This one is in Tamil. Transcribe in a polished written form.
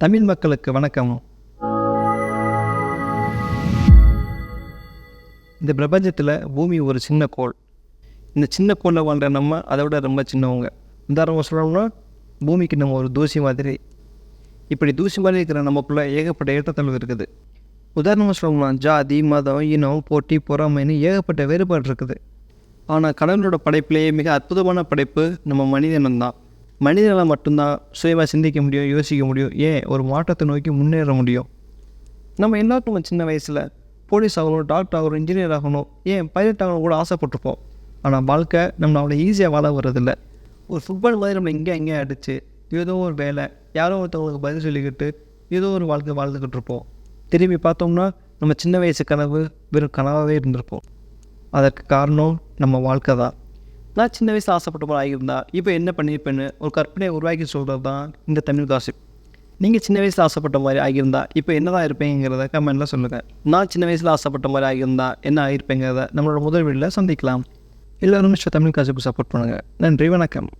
தமிழ் மக்களுக்கு வணக்கம். இந்த பிரபஞ்சத்தில் பூமி ஒரு சின்ன கோள். இந்த சின்ன கோளில் வாழ்கிற நம்ம அதை விட ரொம்ப சின்னவங்க. உதாரணமாக சொல்லணும்னா பூமிக்கு நம்ம ஒரு தூசி மாதிரி. இப்படி தூசி மாதிரி இருக்கிற நமக்குள்ளே ஏகப்பட்ட ஏற்றத்தாழ்வு இருக்குது. உதாரணமாக சொல்லணும்னா ஜாதி, மதம், இனம், போட்டி, பொறாமைன்னு ஏகப்பட்ட வேறுபாடு இருக்குது. ஆனால் கடவுளோட படைப்பிலேயே மிக அற்புதமான படைப்பு நம்ம மனிதனம்தான். மனிதனால் மட்டும்தான் சுயமாக சிந்திக்க முடியும், யோசிக்க முடியும், ஏன் ஒரு மாற்றத்தை நோக்கி முன்னேற முடியும். நம்ம எல்லாருக்கும் சின்ன வயசில் போலீஸ் ஆகணும், டாக்டர் ஆகணும், இன்ஜினியர் ஆகணும், ஏன் பைலட் ஆகணும் கூட ஆசைப்பட்டிருப்போம். ஆனால் வாழ்க்கை நம்ம அவ்வளோ ஈஸியாக வாழ வர்றதில்ல. ஒரு ஃபுட்பால் மாதிரி நம்ம இங்கே அடித்து ஏதோ ஒரு வேலை, யாரோ ஒருத்தவங்களுக்கு பதில் சொல்லிக்கிட்டு ஏதோ ஒரு வாழ்க்கை வாழ்ந்துக்கிட்டு இருப்போம். திரும்பி பார்த்தோம்னா நம்ம சின்ன வயசு கனவு வெறும் கனவாகவே இருந்திருப்போம். அதற்கு காரணம் நம்ம வாழ்க்கை தான். நான் சின்ன வயசில் ஆசைப்பட்ட போல் ஆகியிருந்தா இப்போ என்ன பண்ணியிருப்பேன்னு ஒரு கற்பனையை உருவாக்கி சொல்கிறது தான் இந்த தமிழ் காசிப். நீங்கள் சின்ன வயசில் ஆசைப்பட்ட மாதிரி ஆகியிருந்தா இப்போ என்ன தான் இருப்பேங்கிறத கமெண்ட்டில் சொல்லுங்கள். நான் சின்ன வயசில் ஆசைப்பட்ட மாதிரி ஆகியிருந்தா என்ன ஆகியிருப்பேங்கிறத நம்மளோட முதல் வீடியோவில் சந்திக்கலாம். எல்லோரும் தமிழ் காசிப்புக்கு சப்போர்ட் பண்ணுங்கள். நன்றி, வணக்கம்.